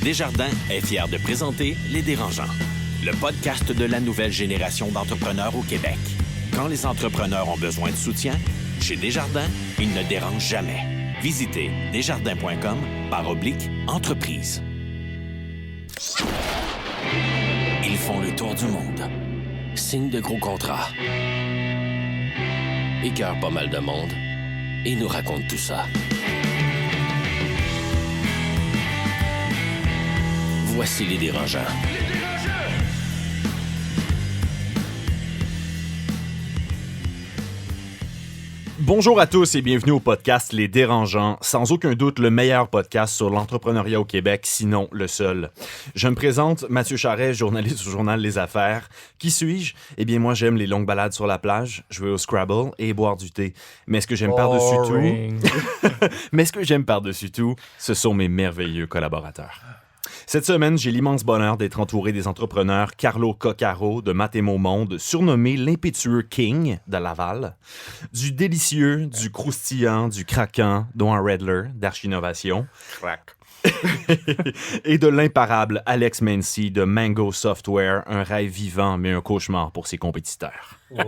Desjardins est fier de présenter Les Dérangeants, le podcast de la nouvelle génération d'entrepreneurs au Québec. Quand les entrepreneurs ont besoin de soutien, chez Desjardins, ils ne dérangent jamais. Visitez desjardins.com/entreprise. Ils font le tour du monde. Signent de gros contrats. Écœurent pas mal de monde. Et nous racontent tout ça. Voici Les Dérangeants. Bonjour à tous et bienvenue au podcast Les Dérangeants, sans aucun doute le meilleur podcast sur l'entrepreneuriat au Québec, sinon le seul. Je me présente, Mathieu Charret, journaliste au journal Les Affaires. Qui suis-je? Eh bien moi j'aime les longues balades sur la plage, jouer au Scrabble et boire du thé. Mais ce que j'aime par-dessus tout, ce sont mes merveilleux collaborateurs. Cette semaine, j'ai l'immense bonheur d'être entouré des entrepreneurs Carlo Coccaro de Mathémo Monde, surnommé l'impétueux King de Laval, du délicieux, du croustillant, du craquant, dont un Redler d'Archinovation, et de l'imparable Alex Mancy de Mango Software, un rêve vivant mais un cauchemar pour ses compétiteurs. Oh.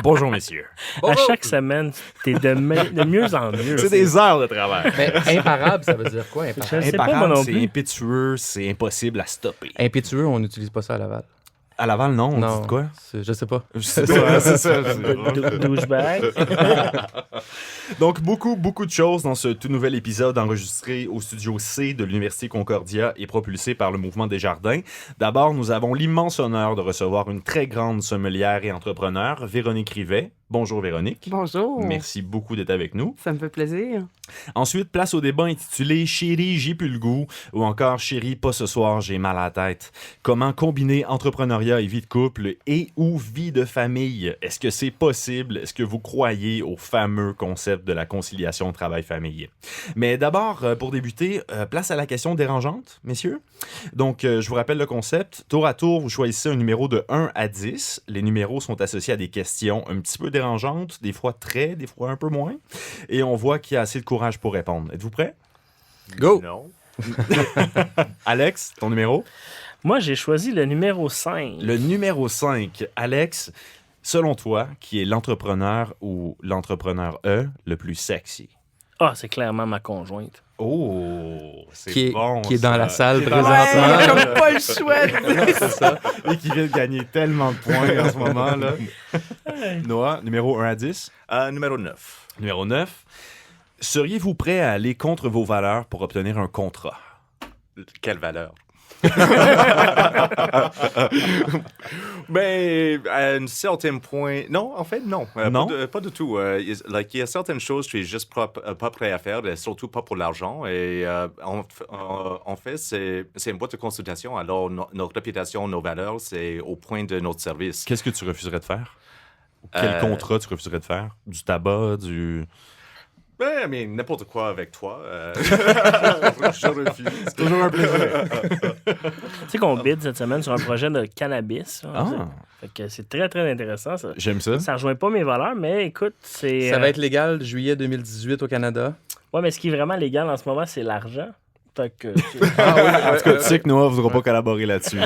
Bonjour, messieurs. À chaque semaine, t'es de mieux en mieux. C'est des heures de travail. Mais imparable, ça veut dire quoi, imparable? Je sais pas, moi non c'est plus. impétueux, c'est impossible à stopper. Impétueux, on n'utilise pas ça à Laval. À Laval, non? On dit quoi? Je sais pas. Je sais pas, c'est ça. Douchebag. Donc, beaucoup de choses dans ce tout nouvel épisode enregistré au studio C de l'Université Concordia et propulsé par le Mouvement Desjardins. D'abord, nous avons l'immense honneur de recevoir une très grande sommelière et entrepreneur, Véronique Rivet. Bonjour Véronique. Bonjour. Merci beaucoup d'être avec nous. Ça me fait plaisir. Ensuite, place au débat intitulé « Chérie, j'ai plus le goût » ou encore « Chérie, pas ce soir, j'ai mal à la tête ». Comment combiner entrepreneuriat et vie de couple et ou vie de famille? Est-ce que c'est possible? Est-ce que vous croyez au fameux concept de la conciliation travail-famille? Mais d'abord, pour débuter, place à la question dérangeante, messieurs. Donc, je vous rappelle le concept. Tour à tour, vous choisissez un numéro de 1 à 10. Les numéros sont associés à des questions un petit peu dérangeantes, des fois des fois un peu moins. Et on voit qu'il y a assez de courage pour répondre. Êtes-vous prêts? Go! Non. Alex, ton numéro? Moi, j'ai choisi le numéro 5. Le numéro 5. Alex, selon toi, qui est l'entrepreneur ou l'entrepreneur le plus sexy? Ah, c'est clairement ma conjointe. Oh, c'est Qui est, bon. qui est dans ça. la salle Qui est dans présentement. la salle. Comme pas le choix. C'est ça. Et qui vient de gagner tellement de points en ce moment. Là. Noah, numéro 1 à 10? Numéro 9. Numéro 9. Seriez-vous prêt à aller contre vos valeurs pour obtenir un contrat? Quelle valeur? Ben, à un certain point... Non, en fait, non. Non? Pas du tout. Il y a certaines choses que je suis juste pas prêt à faire, surtout pas pour l'argent. Et en fait, c'est une boîte de consultation. Alors, notre réputation, nos valeurs, c'est au point de notre service. Qu'est-ce que tu refuserais de faire? Quel contrat tu refuserais de faire? Du tabac, du... Ben, mais n'importe quoi avec toi. Je refuse. C'est toujours un plaisir. Tu sais qu'on bid cette semaine sur un projet de cannabis. Ah. Fait que c'est très, très intéressant. Ça. J'aime ça. Ça rejoint pas mes valeurs, mais écoute, c'est... Ça va être légal juillet 2018 au Canada. Ouais, mais ce qui est vraiment légal en ce moment, c'est l'argent. Fait que... En tout cas, tu sais que Noah ne voudra pas collaborer là-dessus.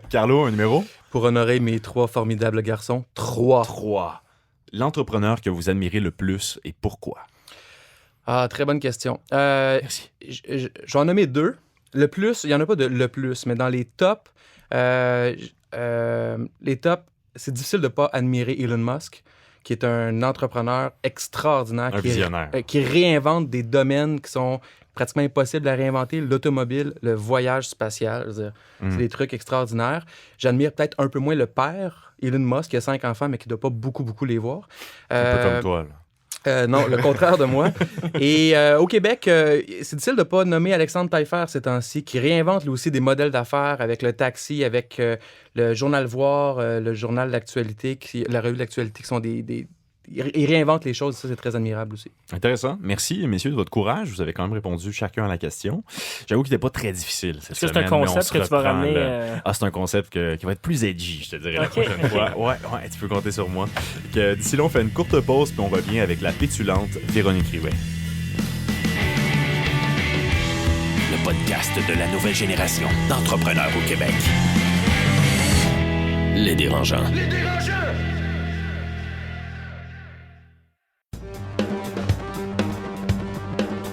Carlo, un numéro? Pour honorer mes 3 formidables garçons. 3. L'entrepreneur que vous admirez le plus et pourquoi? Ah, très bonne question. Merci. Je vais en nommer 2. Le plus, il n'y en a pas de le plus, mais dans les tops, c'est difficile de ne pas admirer Elon Musk, qui est un entrepreneur extraordinaire. Un visionnaire. Qui réinvente des domaines qui sont pratiquement impossibles à réinventer. L'automobile, le voyage spatial, je veux dire, c'est des trucs extraordinaires. J'admire peut-être un peu moins le père, Elon Musk, qui a 5 enfants, mais qui ne doit pas beaucoup les voir. Un peu comme toi, là. Non, le contraire de moi. Et au Québec, c'est difficile de ne pas nommer Alexandre Taillefer ces temps-ci, qui réinvente lui aussi des modèles d'affaires avec le taxi, avec le journal Voir, le journal L'Actualité, la revue L'Actualité, qui sont il réinvente les choses, ça c'est très admirable aussi. Intéressant. Merci, messieurs, de votre courage. Vous avez quand même répondu chacun à la question. J'avoue qu'il n'était pas très difficile cette Est-ce que semaine. c'est un concept que tu vas ramener? C'est un concept qui va être plus edgy, je te dirais, la Okay. prochaine fois. Ouais, tu peux compter sur moi. D'ici là, on fait une courte pause, puis on revient avec la pétulante Véronique Rivet. Le le podcast de la nouvelle génération d'entrepreneurs au Québec. Les Dérangeants.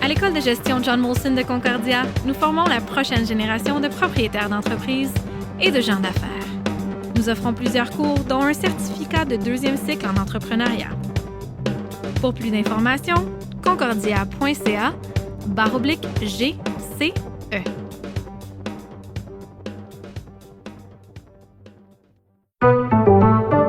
À l'École de gestion John Molson de Concordia, nous formons la prochaine génération de propriétaires d'entreprises et de gens d'affaires. Nous offrons plusieurs cours, dont un certificat de 2e cycle en entrepreneuriat. Pour plus d'informations, concordia.ca/GCE.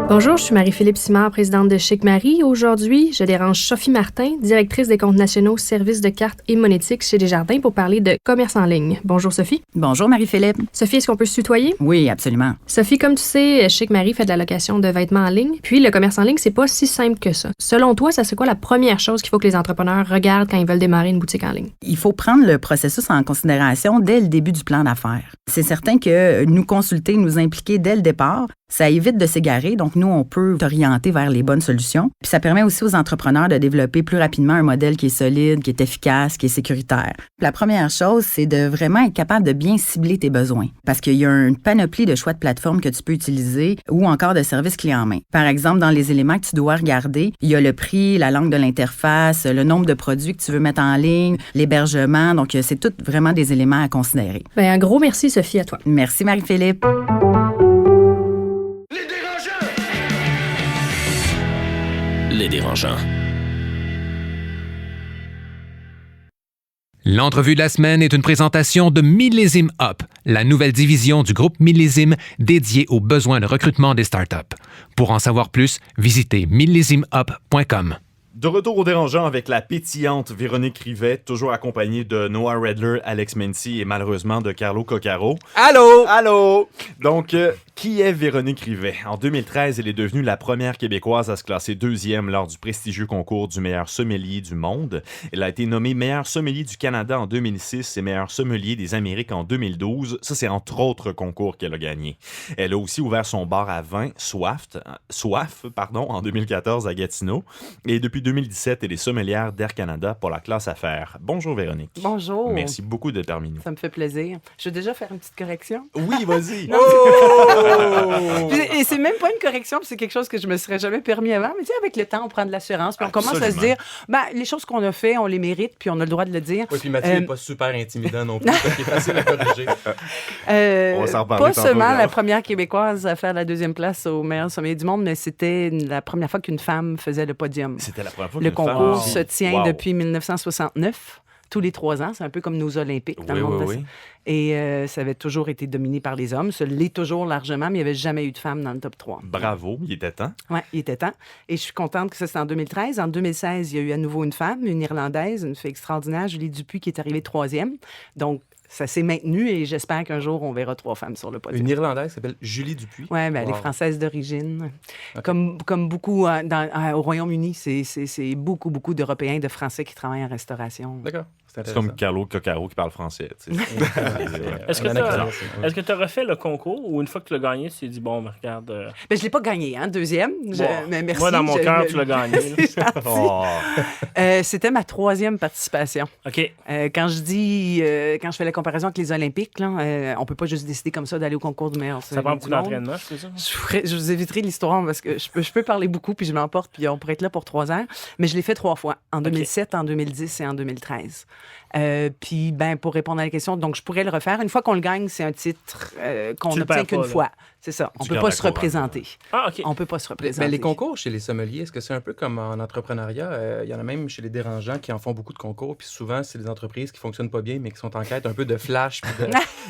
Bonjour, je suis Marie-Philippe Simard, présidente de Chic Marie. Aujourd'hui, je dérange Sophie Martin, directrice des comptes nationaux, services de cartes et monétiques chez Desjardins pour parler de commerce en ligne. Bonjour Sophie. Bonjour Marie-Philippe. Sophie, est-ce qu'on peut se tutoyer? Oui, absolument. Sophie, comme tu sais, Chic Marie fait de la location de vêtements en ligne. Puis le commerce en ligne, c'est pas si simple que ça. Selon toi, ça c'est quoi la première chose qu'il faut que les entrepreneurs regardent quand ils veulent démarrer une boutique en ligne? Il faut prendre le processus en considération dès le début du plan d'affaires. C'est certain que nous consulter, nous impliquer dès le départ, ça évite de s'égarer, donc nous, on peut t'orienter vers les bonnes solutions. Puis ça permet aussi aux entrepreneurs de développer plus rapidement un modèle qui est solide, qui est efficace, qui est sécuritaire. La première chose, c'est de vraiment être capable de bien cibler tes besoins, parce qu'il y a une panoplie de choix de plateformes que tu peux utiliser ou encore de services clés en main. Par exemple, dans les éléments que tu dois regarder, il y a le prix, la langue de l'interface, le nombre de produits que tu veux mettre en ligne, l'hébergement, donc c'est tout vraiment des éléments à considérer. Bien, un gros merci Sophie à toi. Merci Marie-Philippe. Les Dérangeants. L'entrevue de la semaine est une présentation de Millésime Up, la nouvelle division du groupe Millésime dédiée aux besoins de recrutement des startups. Pour en savoir plus, visitez millésimeup.com. De retour au Dérangeant avec la pétillante Véronique Rivet, toujours accompagnée de Noah Redler, Alex Menti et malheureusement de Carlo Coccaro. Allô? Allô! Donc, qui est Véronique Rivet? En 2013, elle est devenue la première Québécoise à se classer 2e lors du prestigieux concours du meilleur sommelier du monde. Elle a été nommée meilleure sommelier du Canada en 2006 et meilleure sommelier des Amériques en 2012. Ça, c'est entre autres concours qu'elle a gagné. Elle a aussi ouvert son bar à vin, Soif, en 2014 à Gatineau. Et depuis 2017, elle est sommelière d'Air Canada pour la classe affaires. Bonjour Véronique. Bonjour. Merci beaucoup d'être parmi nous. Ça me fait plaisir. Je vais déjà faire une petite correction. Oui, vas-y. Et c'est même pas une correction, c'est quelque chose que je me serais jamais permis avant. Mais tu sais, avec le temps, on prend de l'assurance, puis on commence à se dire, les choses qu'on a fait, on les mérite, puis on a le droit de le dire. Oui, puis Mathieu n'est pas super intimidant non plus, donc il est facile à corriger. On va s'en reparler pas tantôt, seulement là. la première Québécoise à faire la 2e place au meilleur sommet du monde, mais c'était la première fois qu'une femme faisait le podium. C'était la première fois Le qu'une femme concours aussi. se tient Wow. depuis 1969. Tous les 3 ans, c'est un peu comme nos Olympiques dans le monde. Oui. Et ça avait toujours été dominé par les hommes. Ça l'est toujours largement, mais il n'y avait jamais eu de femmes dans le top 3. Bravo, il était temps. Oui, il était temps. Et je suis contente que ça, c'était en 2013. En 2016, il y a eu à nouveau une femme, une Irlandaise, une fille extraordinaire, Julie Dupuis, qui est arrivée 3e. Donc, ça s'est maintenu et j'espère qu'un jour, on verra 3 femmes sur le podium. Une Irlandaise qui s'appelle Julie Dupuis. Oui, elle est française d'origine. Comme beaucoup au Royaume-Uni, c'est beaucoup, beaucoup d'Européens, de Français qui travaillent en restauration. D'accord. C'est comme Carlo Coccaro qui parle français. Tu sais. Est-ce que tu as refait le concours ou une fois que tu l'as gagné, tu t'es dit, bon, mais regarde. Je ne l'ai pas gagné, 2e. Mais merci. Moi, dans mon cœur, tu l'as gagné. C'est gentil. Oh. C'était ma 3e participation. OK. Quand je fais la comparaison avec les Olympiques, là, on peut pas juste décider comme ça d'aller au concours du meilleur Ça prend du beaucoup monde. d'entraînement, c'est ça? Je vous éviterai l'histoire parce que je peux parler beaucoup puis je m'emporte puis on pourrait être là pour 3 heures. Mais je l'ai fait 3 fois, en 2007, en 2010 et en 2013. Puis, pour répondre à la question, donc je pourrais le refaire. Une fois qu'on le gagne, c'est un titre qu'on Tu le n'obtient perds qu'une pas, là. fois. C'est ça. On Tu peut gardes pas la se couronne. représenter. Ah, OK. On peut pas se représenter. Mais les concours chez les sommeliers, est-ce que c'est un peu comme en entrepreneuriat? Il y en a même chez les dérangeants qui en font beaucoup de concours, puis souvent, c'est des entreprises qui fonctionnent pas bien, mais qui sont en quête un peu de flash puis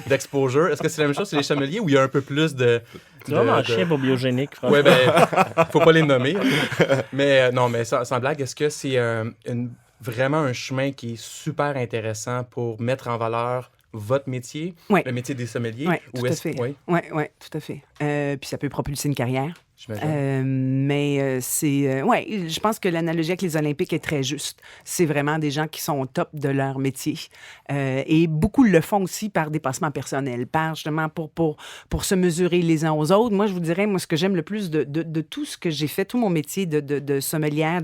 d'exposure. Est-ce que c'est la même chose chez les sommeliers ou il y a un peu plus de... C'est vraiment un chien pour biogénique, Oui, franchement. faut pas les nommer. Mais non, mais sans blague, est-ce que c'est vraiment un chemin qui est super intéressant pour mettre en valeur votre métier, Oui. le métier des sommeliers? Oui, ou tout à fait. Oui, Oui, tout à fait. Puis ça peut propulser une carrière. j'imagine. Je pense que l'analogie avec les Olympiques est très juste. C'est vraiment des gens qui sont au top de leur métier. Et beaucoup le font aussi par dépassement personnel, justement pour se mesurer les uns aux autres. Moi, je vous dirais, ce que j'aime le plus de tout ce que j'ai fait, tout mon métier de sommelière,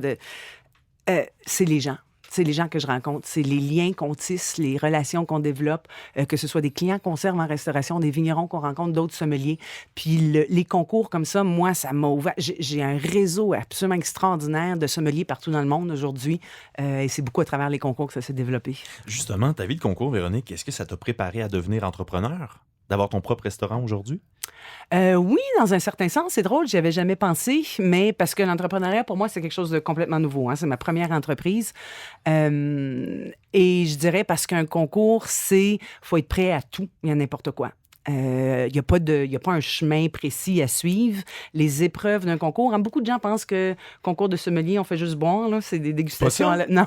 c'est les gens. c'est les gens que je rencontre, c'est les liens qu'on tisse, les relations qu'on développe, que ce soit des clients qu'on serve en restauration, des vignerons qu'on rencontre, d'autres sommeliers. Puis les concours comme ça, moi, ça m'a ouvert. J'ai un réseau absolument extraordinaire de sommeliers partout dans le monde aujourd'hui. Et c'est beaucoup à travers les concours que ça s'est développé. Justement, ta vie de concours, Véronique, est-ce que ça t'a préparé à devenir entrepreneur? D'avoir ton propre restaurant aujourd'hui? Oui, dans un certain sens. C'est drôle, j'y avais jamais pensé, mais parce que l'entrepreneuriat, pour moi, c'est quelque chose de complètement nouveau. Hein. C'est ma première entreprise. Et je dirais parce qu'un concours, faut être prêt à tout, il y a n'importe quoi. Il n'y a pas un chemin précis à suivre. Les épreuves d'un concours, hein, beaucoup de gens pensent que concours de sommelier, on fait juste boire, là, c'est des dégustations à l'aveugle. Non,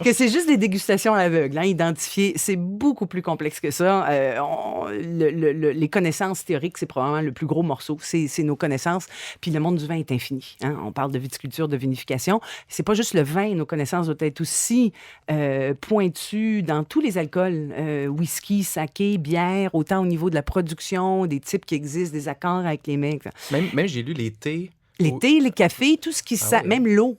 que c'est juste des dégustations à l'aveugle. Hein, identifier, c'est beaucoup plus complexe que ça. Les connaissances théoriques, c'est probablement le plus gros morceau. C'est nos connaissances. Puis le monde du vin est infini. Hein. On parle de viticulture, de vinification. C'est pas juste le vin. Nos connaissances doivent être aussi pointues dans tous les alcools. Whisky, saké, bière, autant au niveau de la production, des types qui existent, des accords avec les mecs. Même j'ai lu les thés. Les thés, les cafés, tout ce qui... Oui. Même l'eau.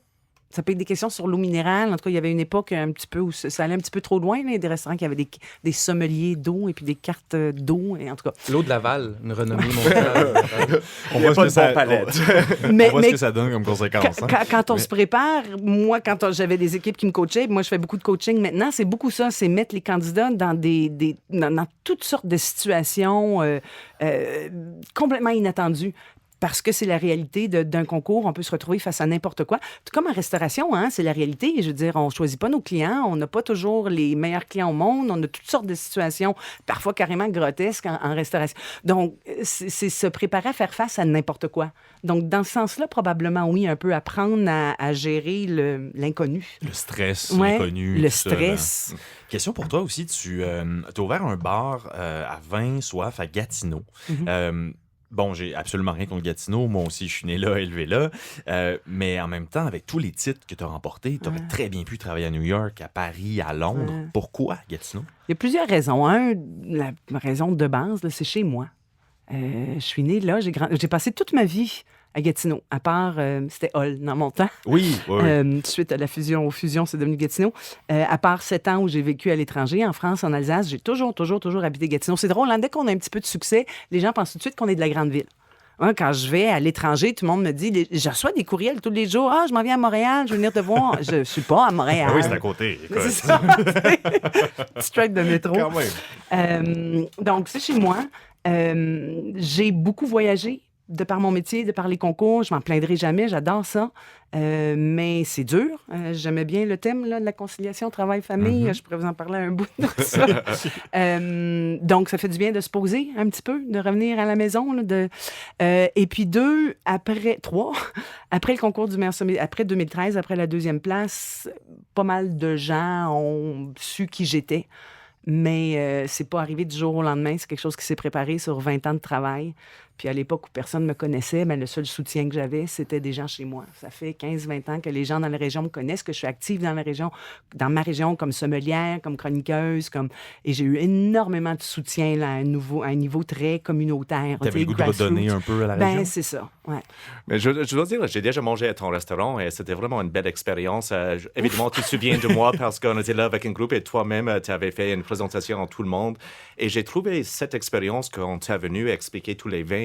Ça peut être des questions sur l'eau minérale. En tout cas, il y avait une époque un petit peu où ça allait un petit peu trop loin. Là. Il y a des restaurants qui avaient des sommeliers d'eau et puis des cartes d'eau. Et en tout cas... L'eau de Laval, une renommée mondiale. On voit ce que ça mais ce que ça donne comme conséquence. Quand on se prépare, moi, quand j'avais des équipes qui me coachaient, moi, je fais beaucoup de coaching maintenant, c'est beaucoup ça, c'est mettre les candidats dans dans toutes sortes de situations complètement inattendues. Parce que c'est la réalité d'un concours, on peut se retrouver face à n'importe quoi. Tout comme en restauration, hein, c'est la réalité. Je veux dire, on ne choisit pas nos clients, on n'a pas toujours les meilleurs clients au monde, on a toutes sortes de situations, parfois carrément grotesques en restauration. Donc, c'est se préparer à faire face à n'importe quoi. Donc, dans ce sens-là, probablement, oui, un peu apprendre à gérer l'inconnu. Le stress, ouais, l'inconnu. Le stress. Ça. Question pour toi aussi, tu as ouvert un bar à vin soif à Gatineau. Mm-hmm. Bon, j'ai absolument rien contre Gatineau. Moi aussi, je suis né là, élevé là. Mais en même temps, avec tous les titres que tu as remportés, tu aurais très bien pu travailler à New York, à Paris, à Londres. Pourquoi Gatineau? Il y a plusieurs raisons. La raison de base, là, c'est chez moi. Je suis né là, j'ai passé toute ma vie à Gatineau, à part, c'était Hull dans mon temps. Oui. Suite à la fusion, c'est devenu Gatineau. À part 7 ans où j'ai vécu à l'étranger, en France, en Alsace, j'ai toujours habité Gatineau. C'est drôle, hein, dès qu'on a un petit peu de succès, les gens pensent tout de suite qu'on est de la grande ville. Hein, quand je vais à l'étranger, tout le monde me dit, je reçois des courriels tous les jours. Ah, je m'en viens à Montréal, je vais venir te voir. Je ne suis pas à Montréal. Oui, c'est à côté. C'est ça. Petit track de métro. Quand même. Donc, c'est chez moi. J'ai beaucoup voyagé. De par mon métier, de par les concours, je m'en plaindrai jamais, j'adore ça. Mais c'est dur. J'aimais bien le thème là, de la conciliation travail-famille. Je pourrais vous en parler un bout de ça. Donc, ça fait du bien de se poser un petit peu, de revenir à la maison. Là, et puis après le concours du meilleur sommelier, après 2013, après la 2e place, pas mal de gens ont su qui j'étais. Mais c'est pas arrivé du jour au lendemain. C'est quelque chose qui s'est préparé sur 20 ans de travail. Puis à l'époque où personne ne me connaissait, le seul soutien que j'avais, c'était des gens chez moi. Ça fait 15-20 ans que les gens dans la région me connaissent, que je suis active dans ma région comme sommelière, comme chroniqueuse. Et j'ai eu énormément de soutien là, à un niveau très communautaire. Tu avais le goût de redonner un peu à la région? Ben, c'est ça, ouais. Mais je dois dire, j'ai déjà mangé à ton restaurant et c'était vraiment une belle expérience. Évidemment, tu te souviens de moi parce qu'on était là avec un groupe et toi-même, tu avais fait une présentation à tout le monde. Et j'ai trouvé cette expérience quand tu es venu expliquer tous les vins,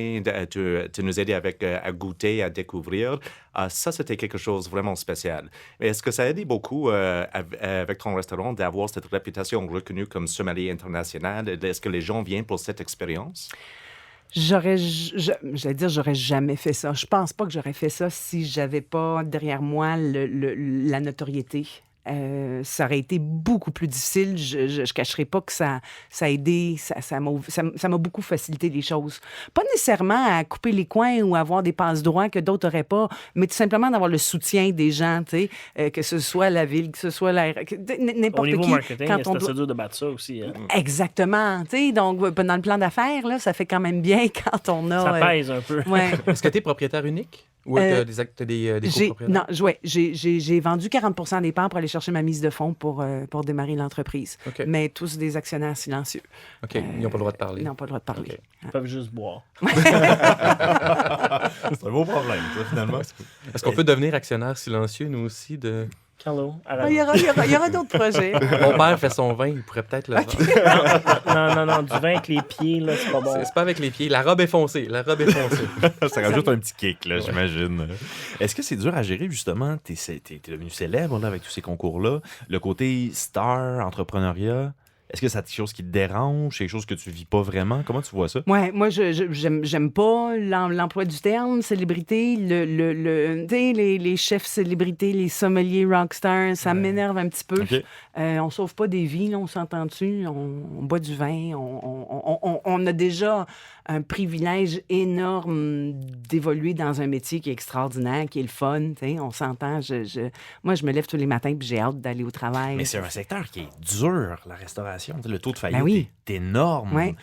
tu nous aider à goûter, à découvrir. Ça, c'était quelque chose de vraiment spécial. Mais est-ce que ça a aidé beaucoup avec ton restaurant d'avoir cette réputation reconnue comme sommelier international? Est-ce que les gens viennent pour cette expérience? J'allais dire, j'aurais jamais fait ça. Je pense pas que j'aurais fait ça si j'avais pas derrière moi la notoriété. Ça aurait été beaucoup plus difficile. Je cacherai pas que ça a aidé, ça m'a beaucoup facilité les choses. Pas nécessairement à couper les coins ou à avoir des passe-droits que d'autres n'auraient pas, mais tout simplement d'avoir le soutien des gens, tu sais, que ce soit la ville, que ce soit n'importe qui. Au niveau marketing, c'est assez dur de battre ça aussi. Hein? Exactement. Tu sais, donc, dans le plan d'affaires, là, ça fait quand même bien quand on a... Ça pèse un peu. Ouais. Est-ce que tu es propriétaire unique? Ou t'as des copropriétaires? Non, j'ai vendu 40% des parts pour aller chercher ma mise de fonds pour démarrer l'entreprise. Okay. Mais tous des actionnaires silencieux. OK. Ils n'ont pas le droit de parler. Ils n'ont pas le droit de parler. Okay. Ils peuvent juste boire. C'est un beau problème, ça, finalement. Est-ce qu'on peut devenir actionnaire silencieux, nous aussi, de... Carlo, Il y aura d'autres projets. Mon père fait son vin, il pourrait peut-être le vendre. Non, du vin avec les pieds, là, c'est pas bon. C'est pas avec les pieds. La robe est foncée. Ça rajoute un petit kick, là, j'imagine. Est-ce que c'est dur à gérer, justement? T'es devenu célèbre là, avec tous ces concours-là. Le côté star, entrepreneuriat, est-ce que c'est quelque chose qui te dérange? Quelque chose que tu vis pas vraiment? Comment tu vois ça? Ouais, moi, j'aime pas l'emploi du terme célébrité. Tu sais, les chefs célébrités, les sommeliers rockstars, ça m'énerve un petit peu. Okay. On sauve pas des vies, là, on s'entend dessus. On boit du vin. On a déjà un privilège énorme d'évoluer dans un métier qui est extraordinaire, qui est le fun. On s'entend. Moi, je me lève tous les matins et j'ai hâte d'aller au travail. Mais c'est un secteur qui est dur, la restauration. Le taux de faillite est énorme. Ouais.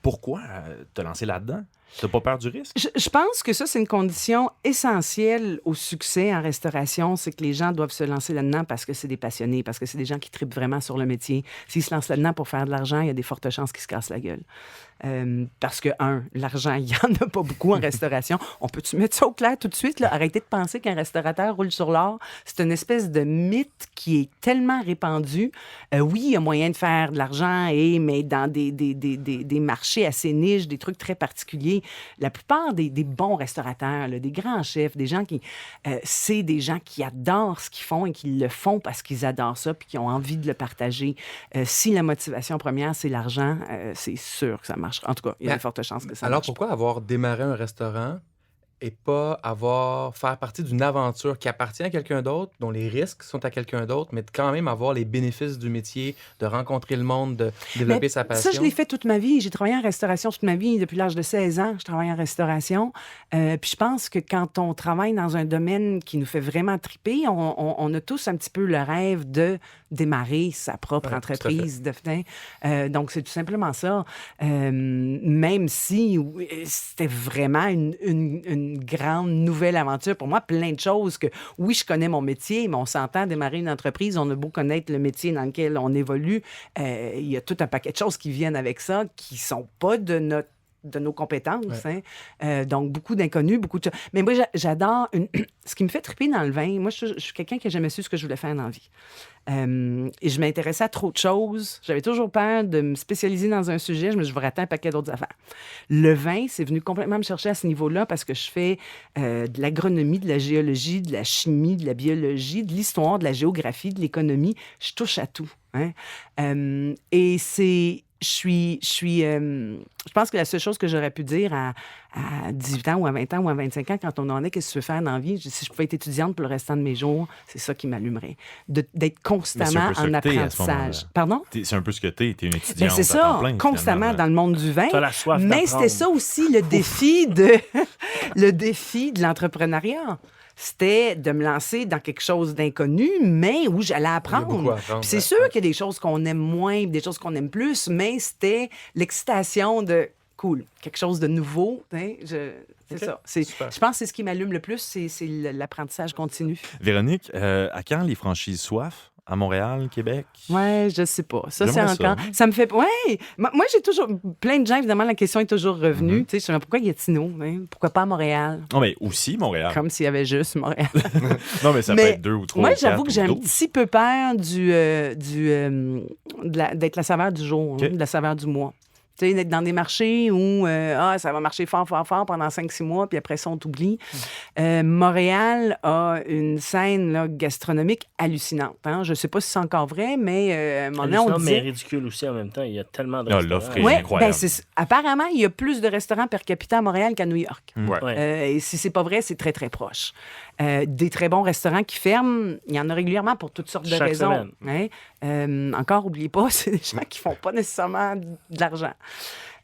Pourquoi te lancer là-dedans? T'as pas peur du risque? Je pense que ça, c'est une condition essentielle au succès en restauration, c'est que les gens doivent se lancer là-dedans parce que c'est des passionnés, parce que c'est des gens qui trippent vraiment sur le métier. S'ils se lancent là-dedans pour faire de l'argent, il y a des fortes chances qu'ils se cassent la gueule. Parce que, l'argent, il n'y en a pas beaucoup en restauration. On peut-tu mettre ça au clair tout de suite? Là? Arrêtez de penser qu'un restaurateur roule sur l'or. C'est une espèce de mythe qui est tellement répandu. Oui, il y a moyen de faire de l'argent, mais dans des marchés assez niches, des trucs très particuliers. La plupart des bons restaurateurs, là, des grands chefs, des gens qui... c'est des gens qui adorent ce qu'ils font et qui le font parce qu'ils adorent ça puis qui ont envie de le partager. Si la motivation première, c'est l'argent, c'est sûr que ça marche. En tout cas, il y a de fortes chances que ça marche. Alors, pourquoi avoir démarré un restaurant et pas faire partie d'une aventure qui appartient à quelqu'un d'autre, dont les risques sont à quelqu'un d'autre, mais de quand même avoir les bénéfices du métier, de rencontrer le monde, de développer sa passion? Ça, je l'ai fait toute ma vie. J'ai travaillé en restauration toute ma vie. Depuis l'âge de 16 ans, je travaille en restauration. Puis je pense que quand on travaille dans un domaine qui nous fait vraiment triper, on a tous un petit peu le rêve de démarrer sa propre entreprise. Donc, c'est tout simplement ça. Même si c'était vraiment une grande nouvelle aventure pour moi, plein de choses que, oui, je connais mon métier, mais on s'entend démarrer une entreprise, on a beau connaître le métier dans lequel on évolue, il y a tout un paquet de choses qui viennent avec ça, qui sont pas de nos compétences. Ouais. Donc, beaucoup d'inconnus, beaucoup de... Mais moi, j'adore... Ce qui me fait triper dans le vin, moi, je suis quelqu'un qui n'a jamais su ce que je voulais faire dans la vie. Et je m'intéressais à trop de choses. J'avais toujours peur de me spécialiser dans un sujet. Je vais rater un paquet d'autres affaires. Le vin, c'est venu complètement me chercher à ce niveau-là parce que je fais de l'agronomie, de la géologie, de la chimie, de la biologie, de l'histoire, de la géographie, de l'économie. Je touche à tout. Et c'est... Je pense que la seule chose que j'aurais pu dire à 18 ans ou à 20 ans ou à 25 ans, quand on en est, qu'est-ce que tu veux faire dans la vie? Si je pouvais être étudiante pour le restant de mes jours, c'est ça qui m'allumerait. D'être constamment en apprentissage. Pardon? C'est un peu ce que t'es une étudiante. Ben c'est ça, constamment dans le monde du vin. T'as la soif mais d'apprendre. c'était ça aussi le défi de l'entrepreneuriat. C'était de me lancer dans quelque chose d'inconnu, mais où j'allais apprendre. Puis c'est sûr qu'il y a des choses qu'on aime moins, des choses qu'on aime plus, mais c'était l'excitation de cool, quelque chose de nouveau. C'est ça. Je pense que c'est ce qui m'allume le plus, c'est l'apprentissage continu. Véronique, à quand les franchises Soif? À Montréal, Québec? Ouais, je sais pas. Ça, c'est J'aimerais encore... Ça me fait... Ouais! Moi, j'ai toujours... Plein de gens, évidemment, la question est toujours revenue. Tu sais, je sais pas pourquoi Gatineau? Pourquoi pas à Montréal? Non, mais aussi Montréal. Comme s'il y avait juste Montréal. Non, mais ça peut être 2 ou 3 Moi, ou 4 j'avoue que j'ai un 12. petit peu peur d'être la saveur du jour, Okay. de la saveur du mois. Tu sais, d'être dans des marchés où ça va marcher fort, fort, fort pendant 5-6 mois, puis après ça, on t'oublie. Montréal a une scène là, gastronomique hallucinante. Je ne sais pas si c'est encore vrai, mais on mais disait... ridicule aussi en même temps. Il y a tellement de l'offre restaurants. est incroyable. Apparemment, il y a plus de restaurants per capita à Montréal qu'à New York. Ouais. Et si c'est pas vrai, c'est très, très proche. Des très bons restaurants qui ferment, il y en a régulièrement pour toutes sortes de Chaque raisons. Encore, n'oubliez pas, c'est des gens qui font pas nécessairement de l'argent.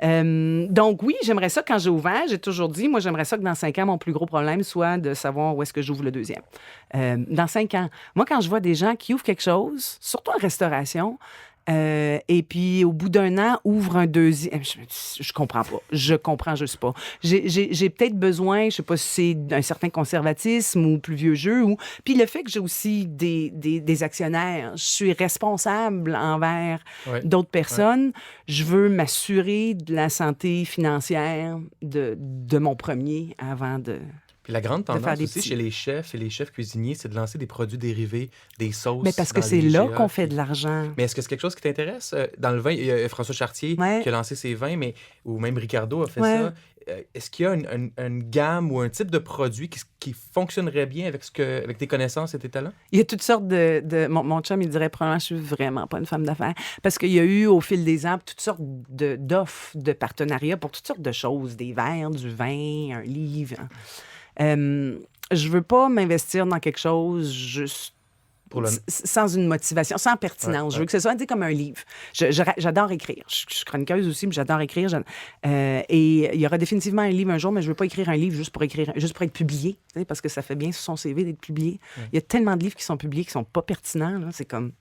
Donc oui, j'aimerais ça quand j'ai ouvert, j'ai toujours dit, moi j'aimerais ça que dans 5 ans, mon plus gros problème soit de savoir où est-ce que j'ouvre le deuxième. Dans 5 ans, moi quand je vois des gens qui ouvrent quelque chose, surtout en restauration, et puis, au bout d'un an, ouvre un deuxième. Je comprends pas. Je comprends juste pas. J'ai peut-être besoin, je sais pas si c'est d'un certain conservatisme ou plus vieux jeu. Puis le fait que j'ai aussi des actionnaires, je suis responsable envers d'autres personnes. Je veux m'assurer de la santé financière de mon premier avant de... La grande de faire tendance des aussi petits... chez les chefs et les chefs cuisiniers, c'est de lancer des produits dérivés, des sauces. Mais parce que dans c'est les là IGA, qu'on fait puis- de l'argent. Mais est-ce que c'est quelque chose qui t'intéresse? Dans le vin, il y a François Chartier Ouais. qui a lancé ses vins, ou même Ricardo a fait Ouais. ça. Est-ce qu'il y a une gamme ou un type de produit qui fonctionnerait bien avec tes connaissances et tes talents? Il y a toutes sortes mon chum, il dirait probablement que je suis vraiment pas une femme d'affaires. Parce qu'il y a eu, au fil des ans, toutes sortes d'offres, de partenariats pour toutes sortes de choses. Des verres, du vin, un livre. Je veux pas m'investir dans quelque chose juste sans une motivation, sans pertinence. Je veux que ce soit comme un livre. J'adore écrire. Je suis chroniqueuse aussi, mais j'adore écrire. Et il y aura définitivement un livre un jour, mais je veux pas écrire un livre juste pour être publié, parce que ça fait bien sur son CV d'être publié. Il y a tellement de livres qui sont publiés qui sont pas pertinents. Là. C'est comme...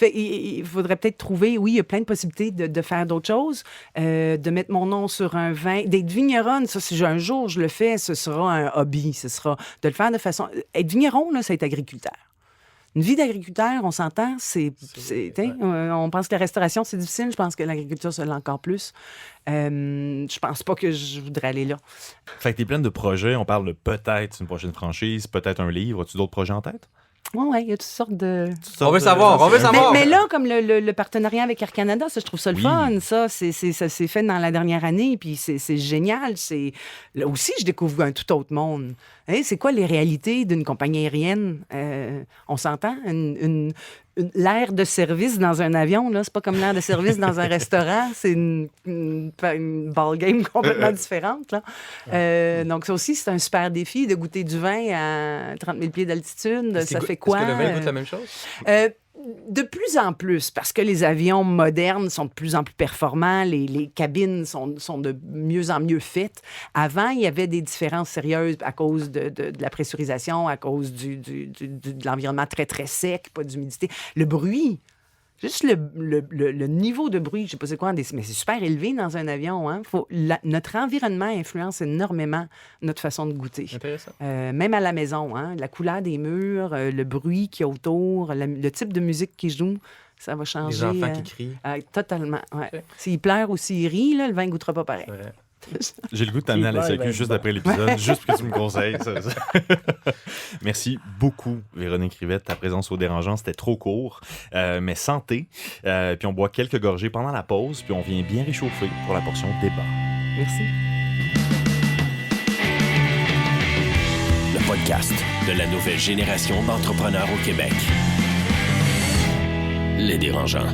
il faudrait peut-être trouver, oui, il y a plein de possibilités de faire d'autres choses, de mettre mon nom sur un vin, d'être vigneronne, ça, si un jour je le fais, ce sera un hobby, ce sera de le faire de façon... Être vigneron, là, c'est être agriculteur. Une vie d'agriculteur, on s'entend, on pense que la restauration, c'est difficile, je pense que l'agriculture, c'est encore plus. Je pense pas que je voudrais aller là. Fait que t'es pleine de projets, on parle de peut-être une prochaine franchise, peut-être un livre, as-tu d'autres projets en tête? Oui, il y a toutes sortes de... On veut savoir. Mais là, comme le partenariat avec Air Canada, ça, je trouve ça le fun. Ça s'est fait dans la dernière année, puis c'est génial. Là aussi, je découvre un tout autre monde. C'est quoi les réalités d'une compagnie aérienne? On s'entend? L'aire de service dans un avion, là, c'est pas comme l'aire de service dans un restaurant. C'est une ball game complètement différente. Là. Donc, ça aussi, c'est un super défi de goûter du vin à 30 000 pieds d'altitude. Ça fait quoi? Est-ce que le vin goûte la même chose? De plus en plus, parce que les avions modernes sont de plus en plus performants, les cabines sont de mieux en mieux faites. Avant, il y avait des différences sérieuses à cause de la pressurisation, à cause de l'environnement très, très sec, pas d'humidité. Le bruit, juste le niveau de bruit, je ne sais pas c'est quoi, mais c'est super élevé dans un avion. Hein? Notre environnement influence énormément notre façon de goûter. Intéressant. Même à la maison, hein? La couleur des murs, le bruit qu'il y a autour, le type de musique qui joue, ça va changer. Les enfants qui crient. Totalement, ouais. Okay. S'ils pleurent ou s'ils rient, là, le vin ne goûtera pas pareil. J'ai le goût de t'amener à la SAQ juste après l'épisode, juste pour que tu me conseilles. Merci beaucoup, Véronique Rivette. Ta présence au Dérangeant, c'était trop court, mais santé. Puis on boit quelques gorgées pendant la pause, puis on vient bien réchauffer pour la portion débat. Merci. Le podcast de la nouvelle génération d'entrepreneurs au Québec. Les Dérangeants.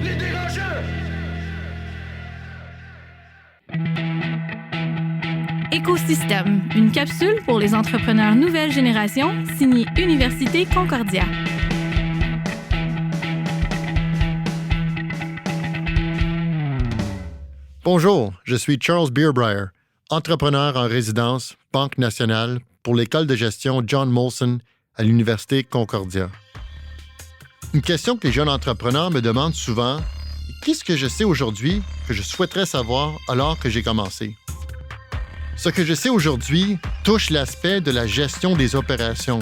Écosystème, une capsule pour les entrepreneurs nouvelle génération, signée Université Concordia. Bonjour, je suis Charles Beerbrier, entrepreneur en résidence, Banque nationale, pour l'école de gestion John Molson à l'Université Concordia. Une question que les jeunes entrepreneurs me demandent souvent, qu'est-ce que je sais aujourd'hui que je souhaiterais savoir alors que j'ai commencé? Ce que je sais aujourd'hui touche l'aspect de la gestion des opérations,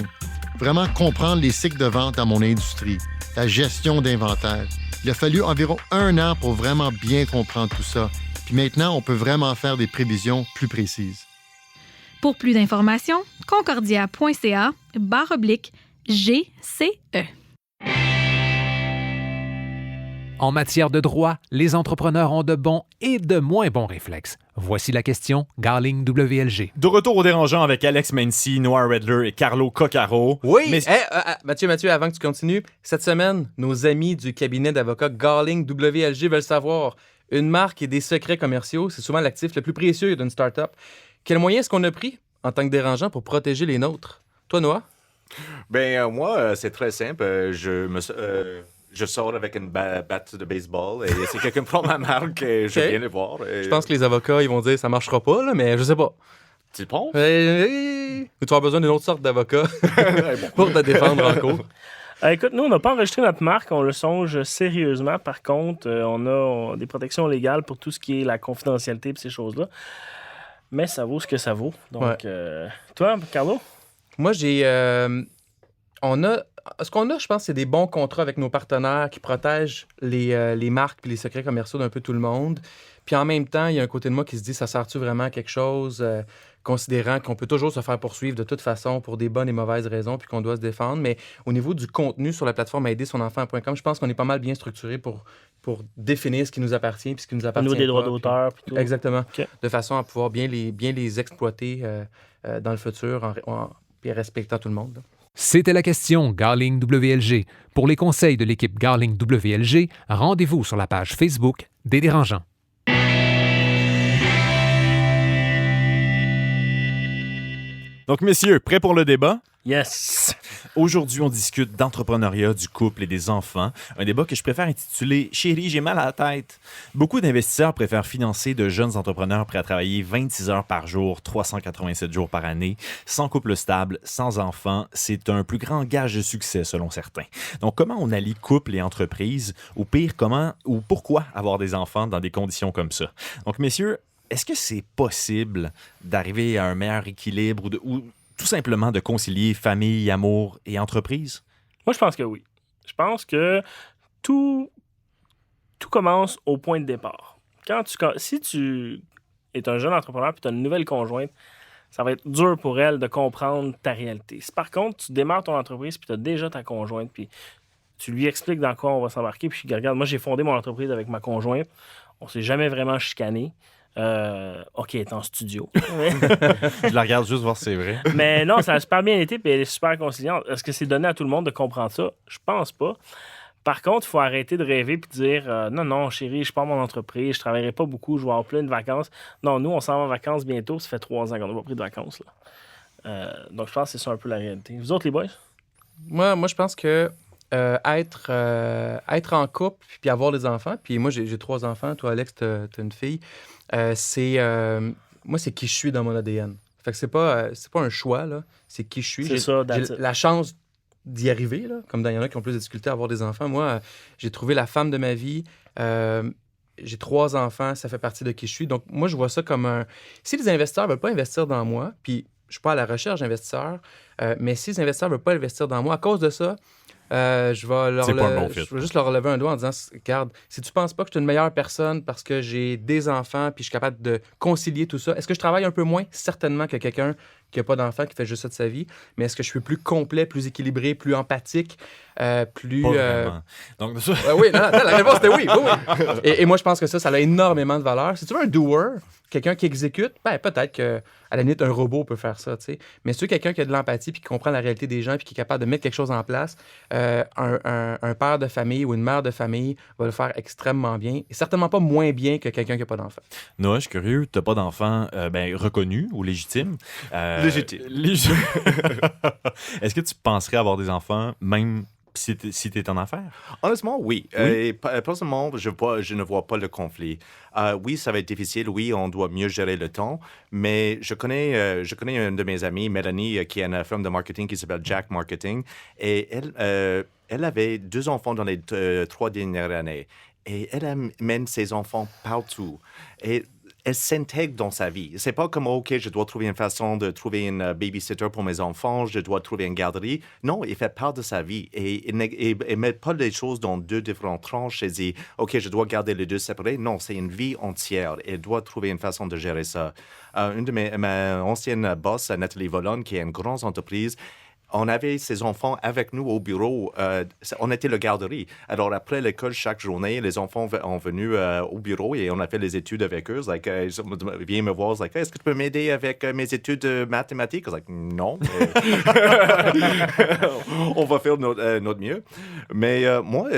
vraiment comprendre les cycles de vente dans mon industrie, la gestion d'inventaire. Il a fallu environ 1 an pour vraiment bien comprendre tout ça. Puis maintenant, on peut vraiment faire des prévisions plus précises. Pour plus d'informations, concordia.ca/GCE. En matière de droit, les entrepreneurs ont de bons et de moins bons réflexes. Voici la question Garling WLG. De retour au Dérangeant avec Alex Mency, Noah Redler et Carlo Coccaro. Oui, mais... Mathieu, avant que tu continues, cette semaine, nos amis du cabinet d'avocats Garling WLG veulent savoir, une marque et des secrets commerciaux, c'est souvent l'actif le plus précieux d'une start-up. Quel moyen est-ce qu'on a pris en tant que dérangeant pour protéger les nôtres? Toi, Noah? Moi, c'est très simple. Je sors avec une batte de baseball et si quelqu'un prend ma marque, je viens le voir. Je pense que les avocats, ils vont dire ça marchera pas, là, mais je sais pas. Tu penses? Tu vas avoir besoin d'une autre sorte d'avocat pour te défendre en cours. Écoute, nous, on n'a pas enregistré notre marque, on le songe sérieusement. Par contre, on a des protections légales pour tout ce qui est la confidentialité et ces choses-là. Mais ça vaut ce que ça vaut. Donc, toi, Carlo? Moi, on a ce qu'on a, je pense, c'est des bons contrats avec nos partenaires qui protègent les marques et les secrets commerciaux d'un peu tout le monde. Puis en même temps, il y a un côté de moi qui se dit, ça sert-tu vraiment à quelque chose, considérant qu'on peut toujours se faire poursuivre de toute façon pour des bonnes et mauvaises raisons, puis qu'on doit se défendre. Mais au niveau du contenu sur la plateforme aidersonenfant.com, je pense qu'on est pas mal bien structuré pour définir ce qui nous appartient puis ce qui nous Au appartient niveau des droits pas, d'auteur. Puis tout. Exactement. OK. De façon à pouvoir bien les exploiter dans le futur puis respectant tout le monde. Là. C'était la question Garling WLG. Pour les conseils de l'équipe Garling WLG, rendez-vous sur la page Facebook des Dérangeants. Donc, messieurs, prêts pour le débat? Yes! Aujourd'hui, on discute d'entrepreneuriat, du couple et des enfants. Un débat que je préfère intituler « Chérie, j'ai mal à la tête ». Beaucoup d'investisseurs préfèrent financer de jeunes entrepreneurs prêts à travailler 26 heures par jour, 387 jours par année, sans couple stable, sans enfants. C'est un plus grand gage de succès, selon certains. Donc, comment on allie couple et entreprise? Ou pire, comment ou pourquoi avoir des enfants dans des conditions comme ça? Donc, messieurs, est-ce que c'est possible d'arriver à un meilleur équilibre ou tout simplement de concilier famille, amour et entreprise? Moi, je pense que oui. Je pense que tout commence au point de départ. Si tu es un jeune entrepreneur et tu as une nouvelle conjointe, ça va être dur pour elle de comprendre ta réalité. Si par contre, tu démarres ton entreprise puis tu as déjà ta conjointe puis tu lui expliques dans quoi on va s'embarquer puis regarde, moi, j'ai fondé mon entreprise avec ma conjointe. On s'est jamais vraiment chicané. OK, elle est en studio. Je la regarde juste voir si c'est vrai. Mais non, ça a super bien été et elle est super conciliante. Est-ce que c'est donné à tout le monde de comprendre ça? Je pense pas. Par contre, il faut arrêter de rêver et de dire non, chérie, je pars mon entreprise, je travaillerai pas beaucoup, je vais avoir plein de vacances. Non, nous, on s'en va en vacances bientôt. Ça fait 3 ans qu'on n'a pas pris de vacances. Là. Donc, je pense que c'est ça un peu la réalité. Vous autres, les boys? Moi, je pense que être en couple puis avoir des enfants, puis moi, j'ai 3 enfants. Toi, Alex, t'as une fille. Moi, c'est qui je suis dans mon ADN. Fait que c'est pas un choix, là. C'est qui je suis. C'est j'ai la chance d'y arriver, là. Comme il y en a qui ont plus de difficultés à avoir des enfants. Moi, j'ai trouvé la femme de ma vie. J'ai 3 enfants. Ça fait partie de qui je suis. Donc, moi, je vois ça comme un... Si les investisseurs veulent pas investir dans moi, puis je suis pas à la recherche d'investisseurs, mais si les investisseurs veulent pas investir dans moi, à cause de ça, je vais juste leur lever un doigt en disant, regarde, si tu penses pas que je suis une meilleure personne parce que j'ai des enfants puis je suis capable de concilier tout ça, est-ce que je travaille un peu moins? Certainement que quelqu'un qui n'a pas d'enfant, qui fait juste ça de sa vie, mais est-ce que je suis plus complet, plus équilibré, plus empathique, plus... Pas vraiment. Donc, oui, non, la réponse était oui. Et moi, je pense que ça a énormément de valeur. Si tu veux un doer, quelqu'un qui exécute, peut-être que à la limite, un robot peut faire ça, tu sais. Mais si tu veux quelqu'un qui a de l'empathie puis qui comprend la réalité des gens puis qui est capable de mettre quelque chose en place, un père de famille ou une mère de famille va le faire extrêmement bien et certainement pas moins bien que quelqu'un qui n'a pas d'enfant. Noah, je suis curieux, tu n'as pas d'enfant reconnu ou légitime. Légitime. Est-ce que tu penserais avoir des enfants même si tu es en affaires? Honnêtement, oui. Personnellement, je ne vois pas le conflit. Oui, ça va être difficile. Oui, on doit mieux gérer le temps. Mais je connais une de mes amies, Mélanie, qui a une firme de marketing qui s'appelle Jack Marketing. Et elle avait 2 enfants dans les 3 dernières années. Et elle mène ses enfants partout. Et elle s'intègre dans sa vie. C'est pas comme, OK, je dois trouver une façon de trouver une babysitter pour mes enfants, je dois trouver une garderie. Non, il fait part de sa vie et il ne met pas les choses dans 2 différentes tranches et dit, OK, je dois garder les 2 séparés. Non, c'est une vie entière et elle doit trouver une façon de gérer ça. Une de ma ancienne boss, Nathalie Volon, qui est une grande entreprise, on avait ses enfants avec nous au bureau. On était le garderie. Alors, après l'école, chaque journée, les enfants sont venus au bureau et on a fait les études avec eux. Ils viennent me voir. Est-ce que tu peux m'aider avec mes études mathématiques? Non. On va faire notre mieux. Mais moi,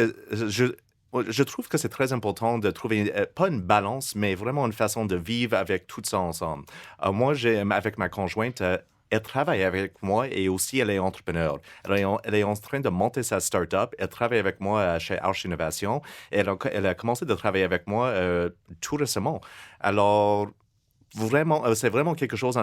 je trouve que c'est très important de trouver, pas une balance, mais vraiment une façon de vivre avec tout ça ensemble. Moi, avec ma conjointe, elle travaille avec moi et aussi elle est entrepreneur. Elle est en train de monter sa start-up. Elle travaille avec moi chez Arch Innovation. Elle a commencé de travailler avec moi tout récemment. Alors, c'est vraiment quelque chose,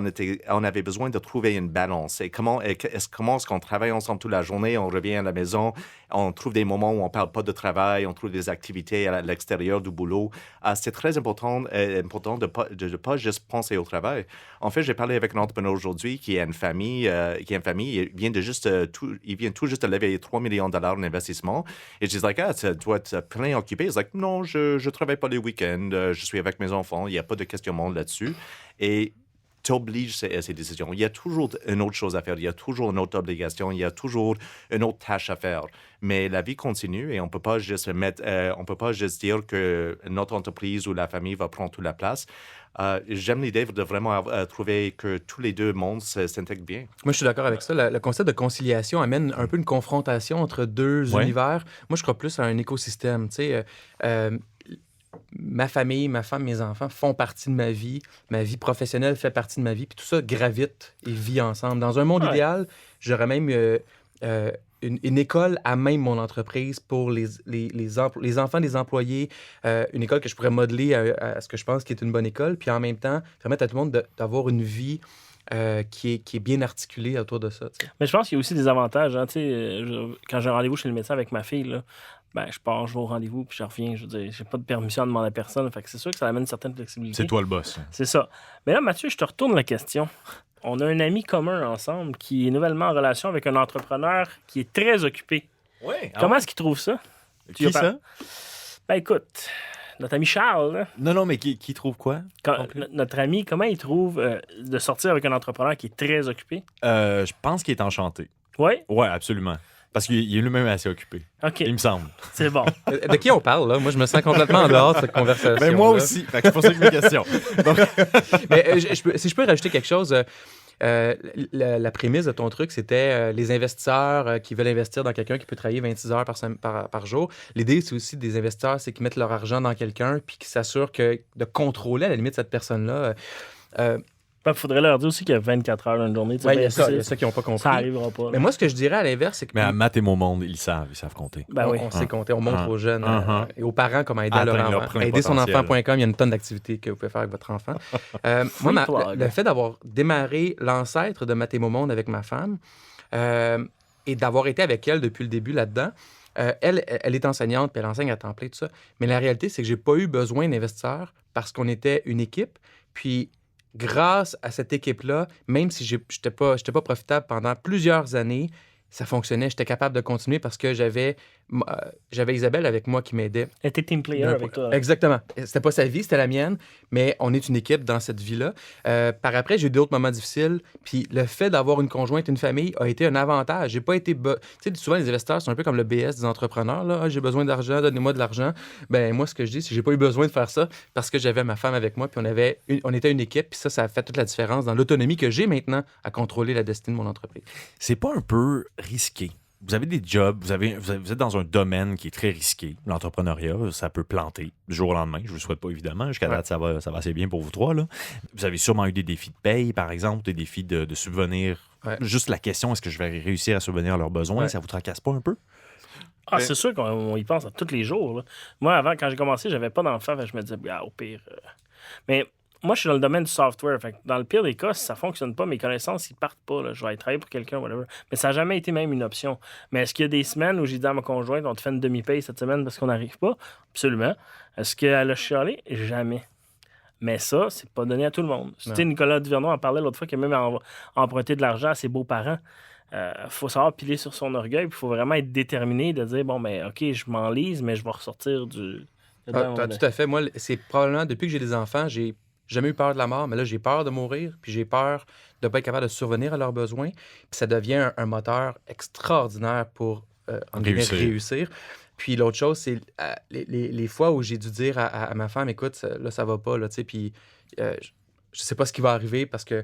on avait besoin de trouver une balance. Et comment est-ce qu'on travaille ensemble toute la journée, on revient à la maison, on trouve des moments où on ne parle pas de travail, on trouve des activités à l'extérieur du boulot. C'est très important de ne pas juste penser au travail. En fait, j'ai parlé avec un entrepreneur aujourd'hui qui a une famille, il vient tout juste de lever $3 millions d'investissement. Et je dis, tu dois être plein occupé. Il dit, non, je ne travaille pas les week-ends, je suis avec mes enfants, il n'y a pas de questionnement là-dessus. Et t'obliges à ces décisions. Il y a toujours une autre chose à faire, il y a toujours une autre obligation, il y a toujours une autre tâche à faire. Mais la vie continue et on peut pas juste dire que notre entreprise ou la famille va prendre toute la place. J'aime l'idée de vraiment trouver que tous les deux mondes s'intègrent bien. Moi, je suis d'accord avec ça. Le concept de conciliation amène un peu une confrontation entre deux univers. Moi, je crois plus à un écosystème. Tu sais, ma famille, ma femme, mes enfants font partie de ma vie professionnelle fait partie de ma vie, puis tout ça gravite et vit ensemble. Dans un monde idéal, j'aurais même une école à même mon entreprise pour les enfants des employés, une école que je pourrais modeler à ce que je pense qui est une bonne école, puis en même temps, permettre à tout le monde d'avoir une vie qui est bien articulée autour de ça. T'sais. Mais je pense qu'il y a aussi des avantages. Hein, quand j'ai un rendez-vous chez le médecin avec ma fille, là, je pars, je vais au rendez-vous, puis je reviens. Je veux dire, j'ai pas de permission à demander à personne. Fait que c'est sûr que ça amène une certaine flexibilité. C'est toi le boss. C'est ça. Mais là, Mathieu, je te retourne la question. On a un ami commun ensemble qui est nouvellement en relation avec un entrepreneur qui est très occupé. Oui. Comment est-ce qu'il trouve ça? Qui ça? Écoute, notre ami Charles. Là, non, mais qui trouve quoi? Notre ami, comment il trouve de sortir avec un entrepreneur qui est très occupé? Je pense qu'il est enchanté. Oui? Oui, absolument. Parce qu'il est lui-même assez occupé. OK. Il me semble. C'est bon. De qui on parle, là? Moi, je me sens complètement en dehors de cette conversation. Ben, moi aussi. C'est pour ça que mes questions. Donc... Mais si je peux rajouter quelque chose, la prémisse de ton truc, c'était les investisseurs qui veulent investir dans quelqu'un qui peut travailler 26 heures par jour. L'idée, c'est aussi des investisseurs, c'est qu'ils mettent leur argent dans quelqu'un puis qui s'assurent de contrôler, à la limite, cette personne-là. Il faudrait leur dire aussi qu'il y a 24 heures dans une journée. Oui, il y a ça qui n'ont pas compris. Ça n'arrivera pas. Mais moi, ce que je dirais à l'inverse, c'est que... Mais à Matt et mon monde, ils savent compter. On sait compter, on montre aux jeunes et aux parents comment aider leur enfant. Aider son enfant.com, il y a une tonne d'activités que vous pouvez faire avec votre enfant. Moi, le fait d'avoir démarré l'ancêtre de Matt et mon monde avec ma femme et d'avoir été avec elle depuis le début là-dedans, elle est enseignante, puis elle enseigne à temps plein, tout ça. Mais la réalité, c'est que j'ai pas eu besoin d'investisseurs parce qu'on était une équipe, puis... Grâce à cette équipe-là, même si je n'étais pas profitable pendant plusieurs années, ça fonctionnait. J'étais capable de continuer parce que j'avais Isabelle avec moi qui m'aidait. Elle était team player avec toi. Exactement. C'était pas sa vie, c'était la mienne, mais on est une équipe dans cette vie-là. Par après, j'ai eu d'autres moments difficiles, puis le fait d'avoir une conjointe, une famille a été un avantage. J'ai pas été... Tu sais, souvent, les investisseurs sont un peu comme le BS des entrepreneurs. Là. J'ai besoin d'argent, donnez-moi de l'argent. Ben moi, ce que je dis, c'est que j'ai pas eu besoin de faire ça parce que j'avais ma femme avec moi, puis on était une équipe, puis ça a fait toute la différence dans l'autonomie que j'ai maintenant à contrôler la destinée de mon entreprise. C'est pas un peu risqué? Vous avez des jobs, vous êtes dans un domaine qui est très risqué. L'entrepreneuriat, ça peut planter du jour au lendemain. Je ne vous le souhaite pas, évidemment. Jusqu'à date, ça va assez bien pour vous trois. Là. Vous avez sûrement eu des défis de paye, par exemple, des défis de subvenir. Ouais. Juste la question, est-ce que je vais réussir à subvenir à leurs besoins? Ouais. Ça vous tracasse pas un peu? C'est sûr qu'on y pense tous les jours. Là. Moi, avant, quand j'ai commencé, j'avais pas d'enfant. Je me disais, au pire... Mais... Moi, je suis dans le domaine du software. Fait que dans le pire des cas, si ça ne fonctionne pas, mes connaissances, ils partent pas. Là. Je vais aller travailler pour quelqu'un, whatever. Mais ça n'a jamais été même une option. Mais est-ce qu'il y a des semaines où j'ai dit à ma conjointe, on te fait une demi-paye cette semaine parce qu'on n'arrive pas? Absolument. Est-ce qu'elle a chialé? Jamais. Mais ça, c'est pas donné à tout le monde. Tu sais, Nicolas Duvernois en parlait l'autre fois qu'il a même emprunté de l'argent à ses beaux-parents. Faut savoir piler sur son orgueil. Il faut vraiment être déterminé de dire, OK, je m'enlise, mais je vais ressortir du... Tout à fait. Moi, c'est probablement, depuis que j'ai des enfants, j'ai jamais eu peur de la mort, mais là, j'ai peur de mourir, puis j'ai peur de ne pas être capable de survenir à leurs besoins. Puis ça devient un moteur extraordinaire pour réussir. Puis l'autre chose, c'est les fois où j'ai dû dire à ma femme, écoute, là, ça va pas, là, tu sais, puis je sais pas ce qui va arriver parce que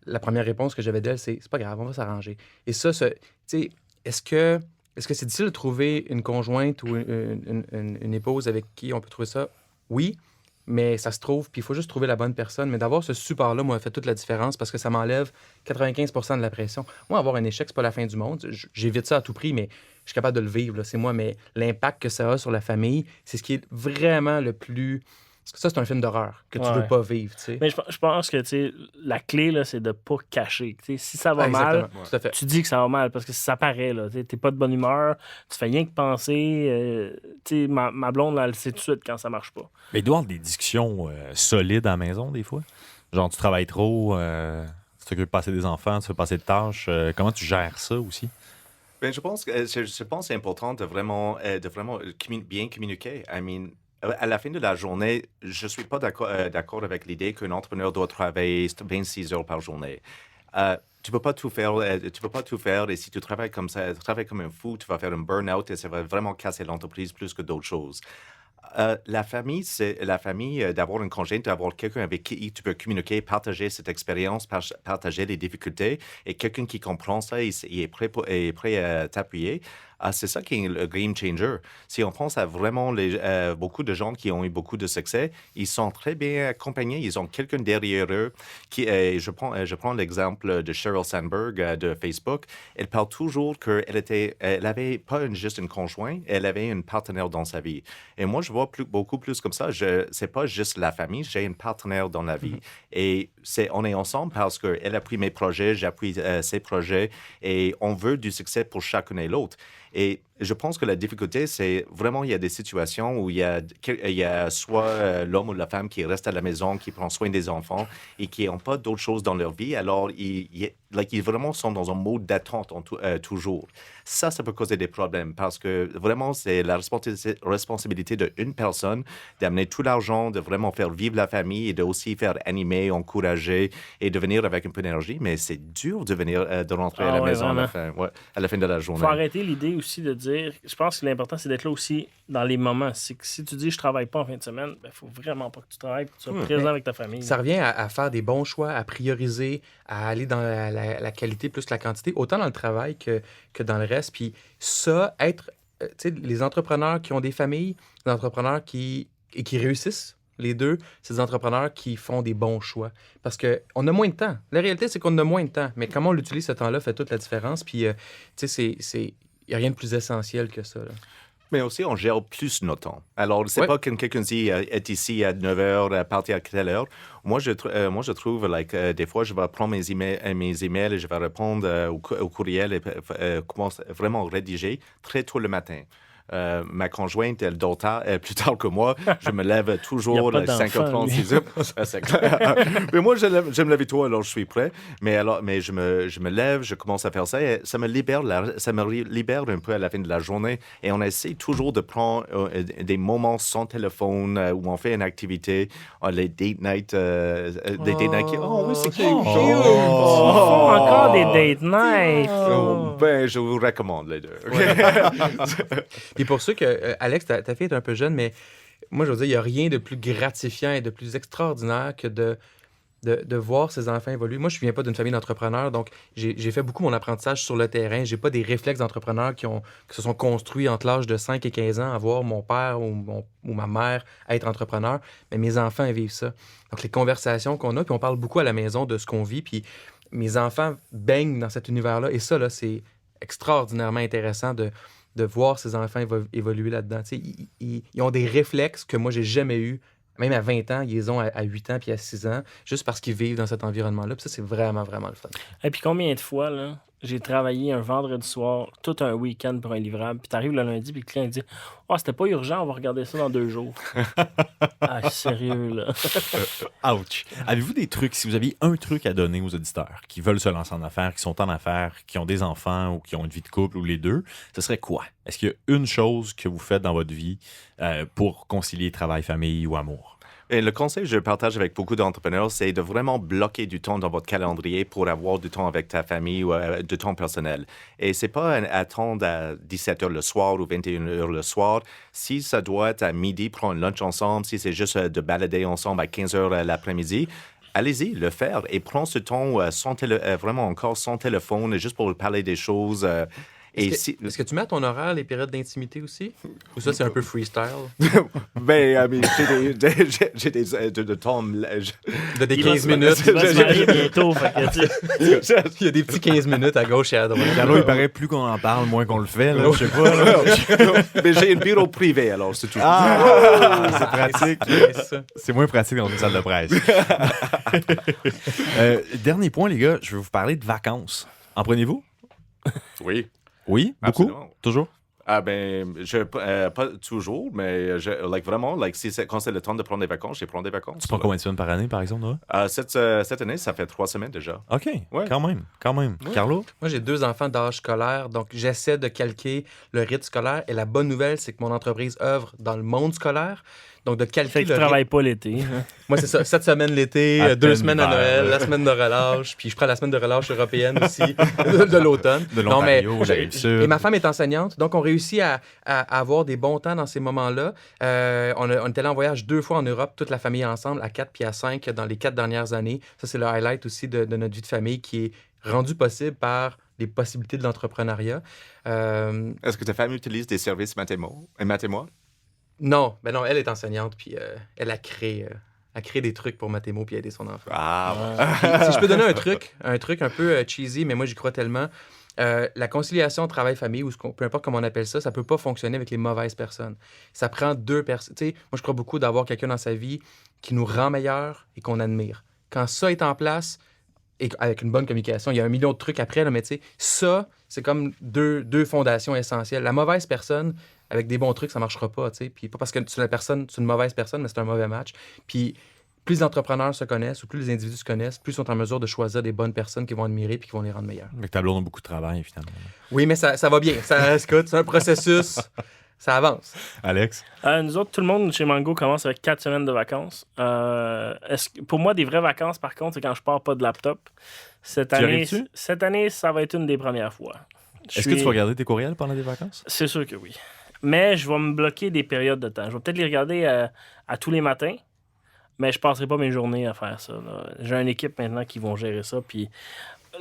la première réponse que j'avais d'elle, c'est pas grave, on va s'arranger. Et ça, tu sais, est-ce que c'est difficile de trouver une conjointe ou une épouse avec qui on peut trouver ça? Oui. Mais ça se trouve, puis il faut juste trouver la bonne personne. Mais d'avoir ce support-là, moi, fait toute la différence parce que ça m'enlève 95% de la pression. Moi, avoir un échec, c'est pas la fin du monde. J'évite ça à tout prix, mais je suis capable de le vivre. Là. C'est moi, mais l'impact que ça a sur la famille, c'est ce qui est vraiment le plus Ça, c'est un film d'horreur que tu Ouais. veux pas vivre, tu sais. Mais je pense que la clé, là, c'est de pas cacher. Tu sais, si ça va mal, Exactement. Tout à fait. tu dis que ça va mal parce que ça paraît. Tu n'es pas de bonne humeur, tu fais rien que penser. Tu sais, ma blonde, là, elle sait tout de suite quand ça marche pas. Mais il doit y avoir des discussions solides à la maison, des fois. Genre, tu travailles trop, tu t'occupes de passer des enfants, tu fais passer de tâches. Comment tu gères ça aussi? Ben, je pense que c'est important de vraiment bien communiquer. I mean, à la fin de la journée, je ne suis pas d'accord avec l'idée qu'un entrepreneur doit travailler 26 heures par journée. Tu peux pas tout faire. Tu peux pas tout faire. Et si tu travailles comme ça, tu travailles comme un fou, tu vas faire un burn-out et ça va vraiment casser l'entreprise plus que d'autres choses. La famille, c'est la famille d'avoir une conjointe, d'avoir quelqu'un avec qui tu peux communiquer, partager cette expérience, partager les difficultés et quelqu'un qui comprend ça et est prêt à t'appuyer. C'est ça qui est le game changer. Si on pense à vraiment beaucoup de gens qui ont eu beaucoup de succès, ils sont très bien accompagnés. Ils ont quelqu'un derrière eux. Je prends l'exemple de Sheryl Sandberg de Facebook. Elle parle toujours qu'elle avait pas juste une conjointe, elle avait une partenaire dans sa vie. Et moi, je vois beaucoup plus comme ça. C'est pas juste la famille, j'ai une partenaire dans la vie. Et on est ensemble parce qu'elle appuie mes projets, j'appuie ses projets et on veut du succès pour chacun et l'autre. Et je pense que la difficulté, c'est vraiment, il y a des situations où il y a soit l'homme ou la femme qui reste à la maison, qui prend soin des enfants et qui n'ont pas d'autres choses dans leur vie. Alors, ils vraiment sont dans un mode d'attente toujours. Ça peut causer des problèmes parce que vraiment, c'est la responsabilité d'une personne d'amener tout l'argent, de vraiment faire vivre la famille et de aussi faire animer, encourager et de venir avec un peu d'énergie. Mais c'est dur de rentrer à la maison à la fin de la journée. Il faut arrêter l'idée aussi de dire, je pense que l'important, c'est d'être là aussi dans les moments. C'est que si tu dis je travaille pas en fin de semaine, il faut vraiment pas que tu travailles, que tu sois présent avec ta famille. Ça revient à faire des bons choix, à prioriser, à aller dans la qualité plus que la quantité, autant dans le travail que dans le reste. Puis ça, être, tu sais, les entrepreneurs qui ont des familles, les entrepreneurs qui réussissent, les deux, c'est des entrepreneurs qui font des bons choix. Parce qu'on a moins de temps. La réalité, c'est qu'on a moins de temps. Mais comment on l'utilise, ce temps-là, fait toute la différence. Puis, tu sais, il n'y a rien de plus essentiel que ça, là. Mais aussi, on gère plus notre temps. Alors, c'est pas quand quelqu'un dit est ici à 9 h, partir à quelle heure. Moi, je trouve, des fois, je vais prendre mes emails et je vais répondre au courriel et commence vraiment à rédiger très tôt le matin. Ma conjointe, elle dort plus tard que moi. Je me lève toujours à 5h30, 6h. Mais moi, je me lève tôt, alors je suis prêt. Mais je me lève, je commence à faire ça. Et ça me libère un peu à la fin de la journée. Et on essaie toujours de prendre des moments sans téléphone où on fait une activité, les date nights. Des date nights. Oh, oui, c'est cute. Ils font encore des date nights. Ben, je vous recommande les deux. Et pour ceux que, Alex, ta fille est un peu jeune, mais moi, je veux dire, il n'y a rien de plus gratifiant et de plus extraordinaire que de voir ses enfants évoluer. Moi, je ne viens pas d'une famille d'entrepreneurs, donc j'ai fait beaucoup mon apprentissage sur le terrain. Je n'ai pas des réflexes d'entrepreneurs qui se sont construits entre l'âge de 5 et 15 ans à voir mon père ou ma mère être entrepreneur, mais mes enfants vivent ça. Donc, les conversations qu'on a, puis on parle beaucoup à la maison de ce qu'on vit, puis mes enfants baignent dans cet univers-là, et ça, là, c'est extraordinairement intéressant de voir ces enfants évoluer là-dedans. Ils ont des réflexes que moi, j'ai jamais eu. Même à 20 ans, ils les ont à 8 ans puis à 6 ans, juste parce qu'ils vivent dans cet environnement-là. Puis ça, c'est vraiment, vraiment le fun. Et puis combien de fois, là, j'ai travaillé un vendredi soir, tout un week-end pour un livrable, puis t'arrives le lundi, puis le client dit « Ah, c'était pas urgent, on va regarder ça dans 2 jours. » Ah, sérieux, là. Ouch. Avez-vous des trucs, si vous aviez un truc à donner aux auditeurs qui veulent se lancer en affaires, qui sont en affaires, qui ont des enfants ou qui ont une vie de couple ou les deux, ce serait quoi? Est-ce qu'il y a une chose que vous faites dans votre vie pour concilier travail, famille ou amour? Et le conseil que je partage avec beaucoup d'entrepreneurs, c'est de vraiment bloquer du temps dans votre calendrier pour avoir du temps avec ta famille ou du temps personnel. Et c'est pas attendre à 17h le soir ou 21h le soir. Si ça doit être à midi, prendre un lunch ensemble, si c'est juste de balader ensemble à 15h l'après-midi, allez-y, le faire. Et prends ce temps vraiment encore sans téléphone, juste pour parler des choses. Est-ce que tu mets à ton horaire les périodes d'intimité aussi? Ou ça, c'est un peu freestyle? Ben, j'ai de temps... De des 15 minutes. Il va se marier bientôt, fait que, tu sais. Il y a des petits 15 minutes à gauche et à droite. Carlo, il paraît plus qu'on en parle, moins qu'on le fait. Là, je sais pas. Là. Mais j'ai un bureau privé, alors c'est tout. C'est pratique. C'est moins pratique dans une salle de presse. Dernier point, les gars, je vais vous parler de vacances. En prenez-vous? Oui. Oui? Beaucoup? Absolument. Toujours? Ah ben, pas toujours, mais vraiment, quand c'est le temps de prendre des vacances, je prends des vacances. Tu prends combien de semaines par année, par exemple? Là? Cette année, ça fait 3 semaines déjà. OK, Ouais. quand même. Ouais. Carlo? Moi, j'ai 2 enfants d'âge scolaire, donc j'essaie de calquer le rythme scolaire. Et la bonne nouvelle, c'est que mon entreprise œuvre dans le monde scolaire. Donc, de calquer Fait que tu le travailles rythme. pas l'été. Moi, c'est ça. 7 semaines l'été, À 2 peine semaines à l'hiver. Noël, la semaine de relâche, puis je prends la semaine de relâche européenne aussi, de l'automne. De l'Ontario, la Rive-Sud. Et ma femme est enseignante, donc on réussit à avoir des bons temps dans ces moments-là. On est allé en voyage 2 fois en Europe, toute la famille ensemble, à 4 puis à 5 dans les 4 dernières années. Ça, c'est le highlight aussi de notre vie de famille qui est rendu possible par les possibilités de l'entrepreneuriat. Est-ce que ta femme utilise des services Mathémo? Non, elle est enseignante, puis elle a créé des trucs pour Mathémo puis aider son enfant. Puis, si je peux donner un truc un peu cheesy, mais moi j'y crois tellement, la conciliation travail-famille, ou peu importe comment on appelle ça, ça peut pas fonctionner avec les mauvaises personnes. Ça prend 2 personnes. Tu sais, moi je crois beaucoup d'avoir quelqu'un dans sa vie qui nous rend meilleurs et qu'on admire. Quand ça est en place, et avec une bonne communication, il y a 1 million de trucs après, là, mais tu sais, ça, c'est comme deux fondations essentielles. La mauvaise personne, avec des bons trucs, ça marchera pas, tu sais. Puis pas parce que c'est une mauvaise personne, mais c'est un mauvais match. Puis plus les entrepreneurs se connaissent ou plus les individus se connaissent, plus ils sont en mesure de choisir des bonnes personnes qui vont admirer puis qui vont les rendre meilleurs. Avec ta blonde a beaucoup de travail, finalement. Oui, mais ça va bien. Écoute, c'est un processus. Ça avance. Alex? Nous autres, tout le monde chez Mango commence avec 4 semaines de vacances. Pour moi, des vraies vacances, par contre, c'est quand je pars pas de laptop. Cette année, ça va être une des premières fois. Est-ce que tu vas regarder tes courriels pendant des vacances? C'est sûr que oui. Mais je vais me bloquer des périodes de temps. Je vais peut-être les regarder à tous les matins, mais je passerai pas mes journées à faire ça. Là. J'ai une équipe maintenant qui vont gérer ça. Puis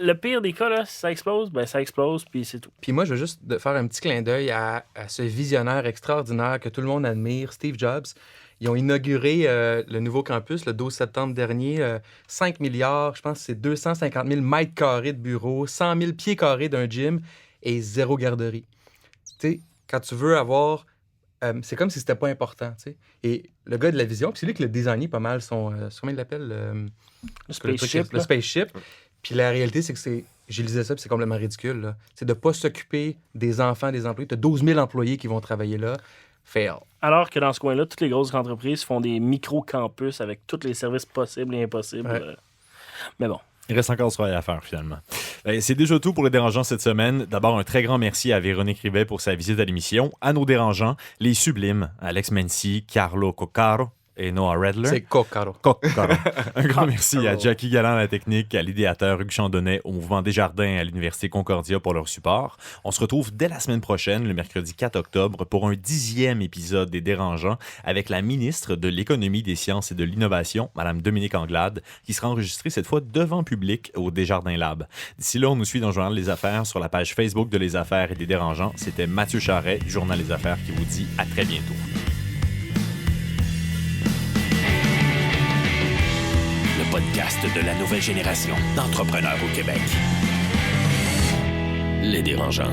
le pire des cas, là, si ça explose, ben ça explose, puis c'est tout. Puis moi, je veux juste faire un petit clin d'œil à ce visionnaire extraordinaire que tout le monde admire, Steve Jobs. Ils ont inauguré le nouveau campus le 12 septembre dernier. 5 milliards, je pense que c'est 250 000 mètres carrés de bureaux, 100 000 pieds carrés d'un gym et 0 garderie. Tu sais, quand tu veux avoir... c'est comme si c'était pas important, tu sais. Et le gars de la vision, puis c'est lui qui l'a designé pas mal, comment il l'appelle? Le spaceship. Le spaceship. Puis la réalité, c'est que j'ai lisé ça, puis c'est complètement ridicule, là. C'est de pas s'occuper des enfants, des employés. Tu as 12 000 employés qui vont travailler là. Fail. Alors que dans ce coin-là, toutes les grosses entreprises font des micro-campus avec tous les services possibles et impossibles. Ouais. Mais bon. Il reste encore du travail à faire, finalement. C'est déjà tout pour les dérangeants cette semaine. D'abord, un très grand merci à Véronique Rivet pour sa visite à l'émission, à nos dérangeants, les sublimes, Alex Mency, Carlo Coccaro et Noah Redler. C'est Coccaro. Un grand merci à Jackie Galland à la technique, à l'idéateur Hugues Chandonnet, au Mouvement Desjardins à l'Université Concordia pour leur support. On se retrouve dès la semaine prochaine, le mercredi 4 octobre, pour un 10e épisode des Dérangeants avec la ministre de l'Économie, des Sciences et de l'Innovation, Mme Dominique Anglade, qui sera enregistrée cette fois devant public au Desjardins Lab. D'ici là, on nous suit dans le Journal Les Affaires sur la page Facebook de Les Affaires et des Dérangeants. C'était Mathieu Charret du Journal Les Affaires qui vous dit à très bientôt. Podcast de la nouvelle génération d'entrepreneurs au Québec. Les Dérangeants.